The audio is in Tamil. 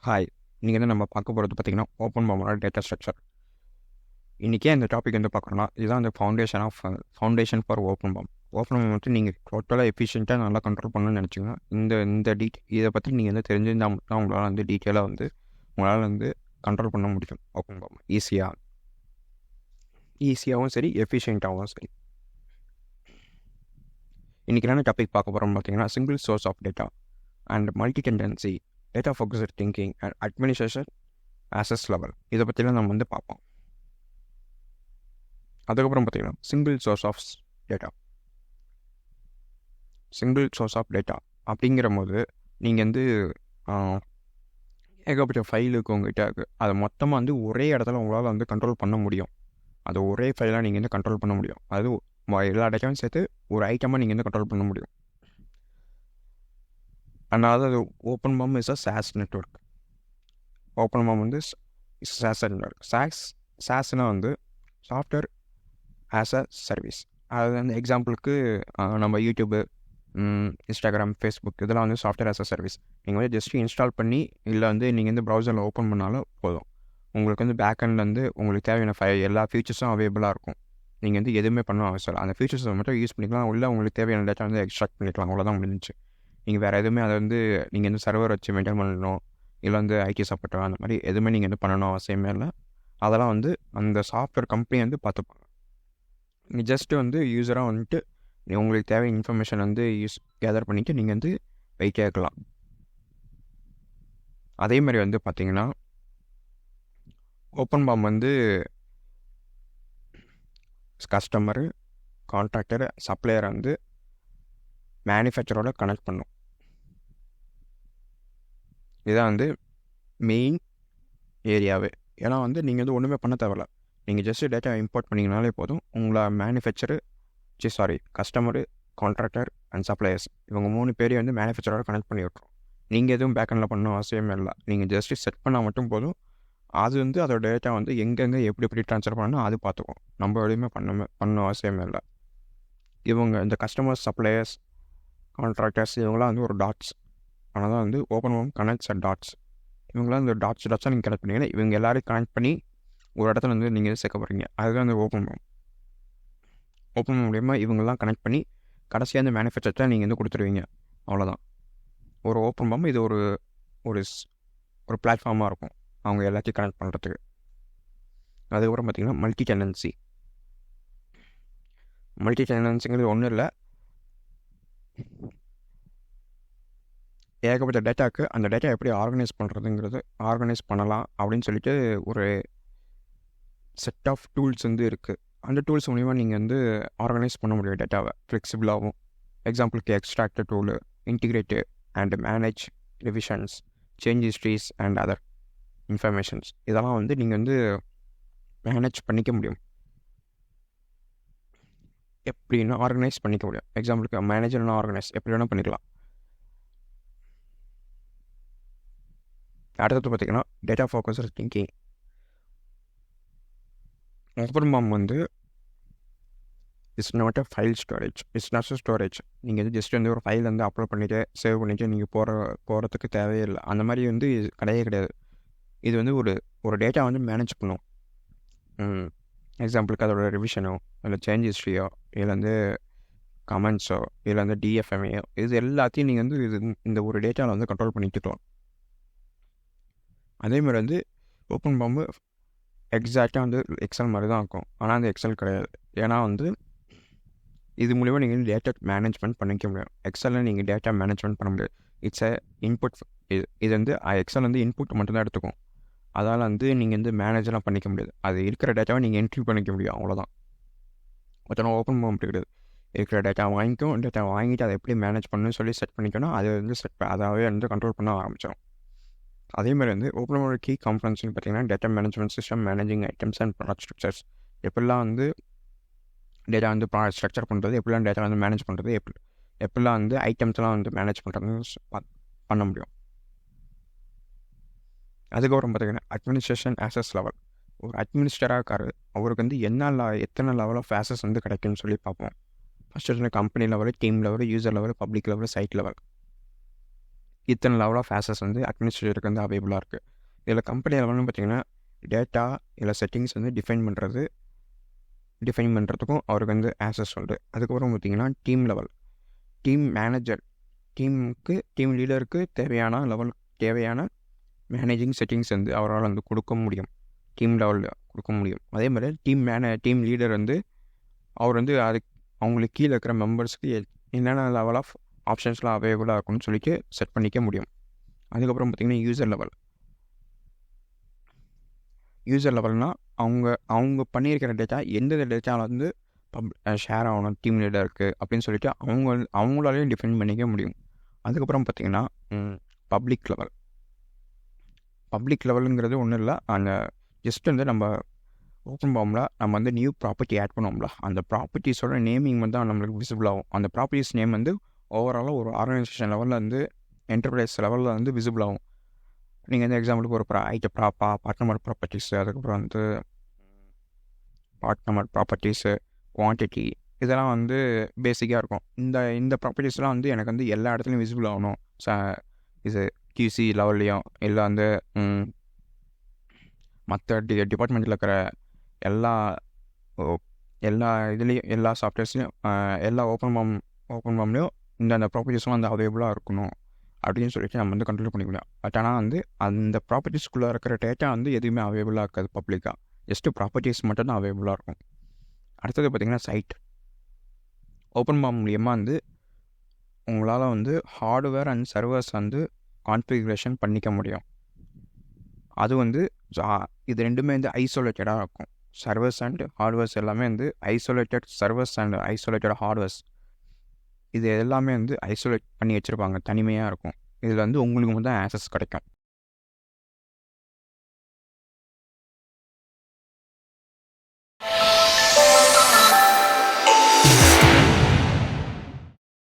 ஹாய், இன்றைக்கி வந்து நம்ம பார்க்க போகிறது பார்த்திங்கன்னா ஓப்பன்போமோட டேட்டா ஸ்ட்ரக்சர். இன்றைக்கே இந்த டாபிக் வந்து பார்க்குறோன்னா இதுதான் அந்த ஃபவுண்டேஷன் ஃபார் ஓப்பன்போம். ஓப்பன்போம் வந்து நீங்கள் டோட்டலாக எஃபிஷியண்ட்டாக நல்லா கண்ட்ரோல் பண்ணணும்னு நினச்சிங்கன்னா இந்த இதை பற்றி நீங்கள் வந்து தெரிஞ்சிருந்தால் தான் உங்களால் வந்து டீட்டெயிலாக வந்து உங்களால் வந்து கண்ட்ரோல் பண்ண முடியும். ஓப்பன்போம் ஈஸியாகவும் சரி, எஃபிஷியண்ட்டாகவும் சரி. இன்றைக்கி என்ன டாபிக் பார்க்க போகிறோம்னு பார்த்தீங்கன்னா single source of data and multitenancy, data focused thinking and administration access level. இதை பற்றிலாம் நம்ம வந்து பார்ப்போம். அதுக்கப்புறம் பார்த்தீங்கன்னா சிங்கிள் சோர்ஸ் ஆஃப் டேட்டா அப்படிங்கிற போது நீங்கள் வந்து ஏகப்பட்ட ஃபைலுக்கு உங்கள்கிட்ட இருக்குது. அதை மொத்தமாக வந்து ஒரே இடத்துல உங்களால் வந்து கண்ட்ரோல் பண்ண முடியும். அது ஒரே ஃபைலாக நீங்கள் வந்து கண்ட்ரோல் பண்ண முடியும். அது எல்லா டேட்டாவும் சேர்த்து ஒரு ஐட்டமாக நீங்கள் வந்து கண்ட்ரோல் பண்ண முடியும். அதனால அது ஓப்பன்போம் இஸ் அ சாஸ் நெட்வொர்க். ஓப்பன்போம் வந்து சாஸ் நெட்வொர்க். சாஸ்னால் வந்து சாஃப்ட்வேர் ஆஸ் அ சர்வீஸ். அது வந்து எக்ஸாம்பிளுக்கு நம்ம யூடியூப்பு, இன்ஸ்டாகிராம், ஃபேஸ்புக் இதெல்லாம் வந்து சாஃப்ட்வேர் ஆஸ் அ சர்வீஸ். நீங்கள் வந்து ஜஸ்ட்டு இன்ஸ்டால் பண்ணி இல்லை வந்து நீங்கள் வந்து ப்ரௌசரில் ஓப்பன் பண்ணாலும் போதும். உங்களுக்கு வந்து பேக்எண்டில் வந்து உங்களுக்கு தேவையான எல்லா ஃபீச்சர்ஸும் அவைலபிளாக இருக்கும். நீங்கள் வந்து எதுவுமே பண்ண அவசியம் இல்லை. அந்த ஃபீச்சர்ஸை மட்டும் யூஸ் பண்ணிக்கலாம். உள்ள உங்களுக்கு தேவையான டேட்டா வந்து எக்ஸ்ட்ராக்ட் பண்ணிக்கலாம். அவ்வளோதான் முடிஞ்சிச்சு. நீங்கள் வேறு எதுவுமே அதை வந்து நீங்கள் வந்து சர்வர் வச்சு மெயின்டைன் பண்ணணும், இல்லை வந்து ஐடி சப்போர்ட்டோ அந்த மாதிரி எதுவுமே நீங்கள் வந்து பண்ணணும் அவசியமே இல்லை. அதெல்லாம் வந்து அந்த சாஃப்ட்வேர் கம்பெனி வந்து பார்த்துப்பாங்க. நீங்கள் ஜஸ்ட்டு வந்து யூஸராக வந்துட்டு உங்களுக்கு தேவை இன்ஃபர்மேஷன் வந்து கேதர் பண்ணிவிட்டு நீங்கள் வந்து வெயிட்டே இருக்கலாம். அதே மாதிரி வந்து பார்த்திங்கன்னா ஓப்பன்போம் வந்து கஸ்டமரு, கான்ட்ராக்டர், சப்ளையரை வந்து மேனுஃபேக்சரோட கனெக்ட் பண்ணும். இதுதான் வந்து மெயின் ஏரியாவே. ஏன்னா வந்து நீங்கள் வந்து ஒன்றுமே பண்ண தேவையில்ல. நீங்கள் ஜஸ்ட்டு டேட்டா இம்போர்ட் பண்ணிங்கனாலே போதும். உங்களை கஸ்டமரு, கான்ட்ராக்டர் அண்ட் சப்ளையர்ஸ் இவங்க 3 பேரையும் வந்து மேனுஃபேக்சரோட கனெக்ட் பண்ணி விட்ரும். நீங்கள் எதுவும் பேக்கெண்டில் பண்ண அவசியமே இல்லை. நீங்கள் ஜஸ்ட்டு செட் பண்ணால் மட்டும் போதும். அது வந்து அதோட டேட்டா வந்து எங்கெங்கே எப்படி ட்ரான்ஸ்ஃபர் பண்ணணும் அது பார்த்துக்கும். நம்ம எதுவுமே பண்ண அவசியமே இல்லை. இவங்க இந்த கஸ்டமர்ஸ், சப்ளையர்ஸ், கான்ட்ராக்டர்ஸ் இவங்களாம் வந்து ஒரு டாட்ஸ். ஆனால் தான் வந்து ஓப்பன்போம் கனெக்ட்ஸ் அட் டாட்ஸ். இவங்களாம் இந்த டாட்ஸாக நீங்கள் கனெக்ட் பண்ணிங்கன்னா இவங்க எல்லாரையும் கனெக்ட் பண்ணி ஒரு இடத்துல வந்து நீங்கள் சேர்க்க போகிறீங்க. அதுதான் அந்த ஓப்பன்போம் மூலிமா இவங்கெல்லாம் கனெக்ட் பண்ணி கடைசியாக அந்த மேனுஃபேக்சர்ஸை நீங்கள் வந்து கொடுத்துருவீங்க. அவ்வளோதான். ஒரு ஓப்பன்போம் இது ஒரு ஒரு பிளாட்ஃபார்மாக இருக்கும் அவங்க எல்லாத்தையும் கனெக்ட் பண்ணுறதுக்கு. அதுக்கப்புறம் பார்த்திங்கன்னா மல்டிடெனன்சிங்கிறது ஒன்றும் இல்லை. ஏகப்பட்ட டேட்டாவுக்கு அந்த டேட்டா எப்படி ஆர்கனைஸ் பண்ணலாம் அப்படின்னு சொல்லிட்டு ஒரு செட் ஆஃப் டூல்ஸ் வந்து இருக்குது. அந்த டூல்ஸ் மூலிமா நீங்கள் வந்து ஆர்கனைஸ் பண்ண முடியும் டேட்டாவை ஃப்ளெக்சிபிளாகவும். எக்ஸாம்பிளுக்கு extract tool, integrate and manage revisions, change histories and other informations இதெல்லாம் வந்து நீங்கள் வந்து மேனேஜ் பண்ணிக்க முடியும். எப்படின்னா ஆர்கனைஸ் பண்ணிக்க முடியும். எக்ஸாம்பிளுக்கு மேனேஜர்னா ஆர்கனைஸ் எப்படி வேணால் பண்ணிக்கலாம். அடுத்தது பார்த்திங்கன்னா டேட்டா ஃபோக்கஸ்டு திங்கிங். ஓப்பன்போம் வந்து it's not a file storage. நீங்கள் வந்து ஜஸ்ட் வந்து ஒரு ஃபைல் வந்து அப்லோட் பண்ணிவிட்டு சேவ் பண்ணிவிட்டு நீங்கள் போகிறதுக்கு தேவையில்லை. அந்த மாதிரி வந்து கிடையாது. இது வந்து ஒரு டேட்டா வந்து மேனேஜ் பண்ணும். எக்ஸாம்பிளுக்கு அதோட ரிவிஷனோ இல்லை சேஞ்ச் ஹிஸ்ட்ரியோ இல்லை வந்து கமெண்ட்ஸோ இல்லை வந்து டிஎஃப்எம்ஏயோ இது எல்லாத்தையும் நீங்கள் வந்து இந்த ஒரு டேட்டாவில் வந்து கண்ட்ரோல் பண்ணிட்டுக்கலாம். அதேமாதிரி வந்து ஓப்பன்போம் எக்ஸாக்டாக வந்து எக்ஸல் மாதிரி தான் இருக்கும். ஆனால் அந்த எக்ஸல் கிடையாது. ஏன்னா வந்து இது மூலிமா நீங்கள் டேட்டா மேனேஜ்மெண்ட் பண்ணிக்க முடியும். எக்ஸலில் நீங்கள் டேட்டா மேனேஜ்மெண்ட் பண்ண முடியாது. It's a input. இது வந்து எக்ஸல் வந்து இன்புட் மட்டும்தான் எடுத்துக்கும். அதால் வந்து நீங்கள் வந்து மேனேஜெலாம் பண்ணிக்க முடியாது. அது இருக்கிற டேட்டாவை நீங்கள் என்ட்ரி பண்ணிக்க முடியும். அவ்வளோதான். மொத்தம் ஓப்பன்போம் முடியாது. இருக்கிற டேட்டா வாங்கிட்டு அதை எப்படி மேனேஜ் பண்ணணும்னு சொல்லி செட் பண்ணிக்கணும். அதை வந்து அதாகவே வந்து கண்ட்ரோல் பண்ண ஆரம்பிச்சிடும். அதேமாதிரி வந்து ஓப்பன்போமோட கீ காம்பனன்ட்ஸ்னு பார்த்தீங்கன்னா data management system, managing items and product structures. எப்படிலாம் வந்து டேட்டா வந்து ப்ராடக்ட் ஸ்ட்ரக்சர் பண்ணுறது, எப்படிலாம் டேட்டா வந்து மேனேஜ் பண்ணுறது, எப்படிலாம் வந்து ஐட்டம்ஸ்லாம் வந்து மேனேஜ் பண்ணுறதுன்னு பண்ண முடியும். அதுக்கப்புறம் பார்த்திங்கன்னா அட்மினிஸ்ட்ரேஷன் ஆசஸ் லெவல். ஒரு அட்மினிஸ்ட்ரேட்டராக இருக்காரு, அவருக்கு வந்து எத்தனை லெவல் ஆஃப் ஆசஸ் வந்து கிடைக்கும்னு சொல்லி பார்ப்போம். First company level, team level, user level, public level, side level. இத்தனை லெவல் ஆஃப் ஆக்சஸ் வந்து அட்மினிஸ்ட்ரேட்டருக்கு வந்து அவைலபிளாக இருக்குது. இதில் கம்பெனி லெவல்னு பார்த்தீங்கன்னா டேட்டா இல்லை செட்டிங்ஸ் வந்து டிஃபைன் பண்ணுறதுக்கும் அவருக்கு வந்து ஆக்சஸ் உண்டு. அதுக்கப்புறம் பார்த்தீங்கன்னா டீம் லெவல், டீம் மேனேஜர், டீம் லீடருக்கு தேவையான மேனேஜிங் செட்டிங்ஸ் வந்து அவரால் வந்து கொடுக்க முடியும், டீம் லெவலில் கொடுக்க முடியும். அதே மாதிரி டீம் லீடர் வந்து அவர் வந்து அவங்களுக்கு கீழே இருக்கிற மெம்பர்ஸ்க்கு என்னென்ன லெவல் ஆஃப் ஆப்ஷன்ஸ்லாம் அவைலபிளாக இருக்கும்னு சொல்லிட்டு செட் பண்ணிக்க முடியும். அதுக்கப்புறம் பார்த்திங்கன்னா யூசர் லெவல்னால் அவங்க பண்ணியிருக்கிற டேட்டா எந்தெந்த டேட்டாவில் வந்து ஷேர் ஆகணும் டீம் லீடருக்கு அப்படின்னு சொல்லிட்டு அவங்களாலையும் டிஃபைன் பண்ணிக்க முடியும். அதுக்கப்புறம் பார்த்திங்கன்னா பப்ளிக் லெவலுங்கிறது ஒன்றும் இல்லை, அந்த ஜஸ்ட் வந்து நம்ம ஓப்பன்பாமில் நம்ம வந்து நியூ ப்ராப்பர்ட்டி ஆட் பண்ணுவோம்ல, அந்த ப்ராப்பர்ட்டிஸோட நேமிங் வந்து நம்மளுக்கு விசிபிள் ஆகும். அந்த ப்ராப்பர்ட்டிஸ் நேம் வந்து ஓவராலாக ஒரு ஆர்கனைசேஷன் லெவலில் வந்து என்டர்பிரைஸ் லெவலில் வந்து விசிபிள் ஆகும். நீங்கள் இந்த எக்ஸாம்பிளுக்கு ஒரு பார்ட் நம்பர் ப்ராப்பர்ட்டிஸு, அதுக்கப்புறம் வந்து பார்ட் நம்பர் ப்ராப்பர்ட்டிஸு, குவான்டிட்டி, இதெல்லாம் வந்து பேசிக்காக இருக்கும். இந்த ப்ராப்பர்ட்டிஸ்லாம் வந்து எனக்கு வந்து எல்லா இடத்துலையும் விசிபிள் ஆகணும். இது QC லெவல்லையும் இல்லை வந்து மற்ற டிபார்ட்மெண்ட்டில் இருக்கிற எல்லா இதுலேயும் எல்லா சாஃப்ட்வேர்ஸ்லையும் எல்லா ஓப்பன்பாம்லேயும் இந்த ப்ராப்பர்ட்டிஸ்லாம் வந்து அவைலபிளாக இருக்கணும் அப்படின்னு சொல்லிட்டு நம்ம வந்து கண்ட்ரோல் பண்ணிக்கலாம். பட் ஆனால் வந்து அந்த ப்ராப்பர்ட்டிஸ்குள்ளே இருக்கிற டேட்டா வந்து எதுவுமே அவைலபிளாக இருக்காது பப்ளிக்காக, ஜஸ்ட்டு ப்ராப்பர்ட்டிஸ் மட்டும் தான் அவைலபிளாக இருக்கும். அடுத்தது பார்த்திங்கன்னா சைட். ஓப்பன்பாம் மூலியமாக வந்து உங்களால் வந்து ஹார்ட்வேர் அண்ட் சர்வர்ஸ் வந்து கான்ஃபிகரேஷன் பண்ணிக்க முடியும். அது வந்து இது ரெண்டுமே வந்து ஐசோலேட்டடாக இருக்கும். சர்வர்ஸ் அண்ட் ஹார்ட்வேர்ஸ் எல்லாமே வந்து isolated servers and isolated hardwares, இது எல்லாமே வந்து ஐசோலேட் பண்ணி வச்சுருப்பாங்க, தனிமையாக இருக்கும். இதில் வந்து உங்களுக்கு மட்டும் ஆக்சஸ் கிடைக்கும்.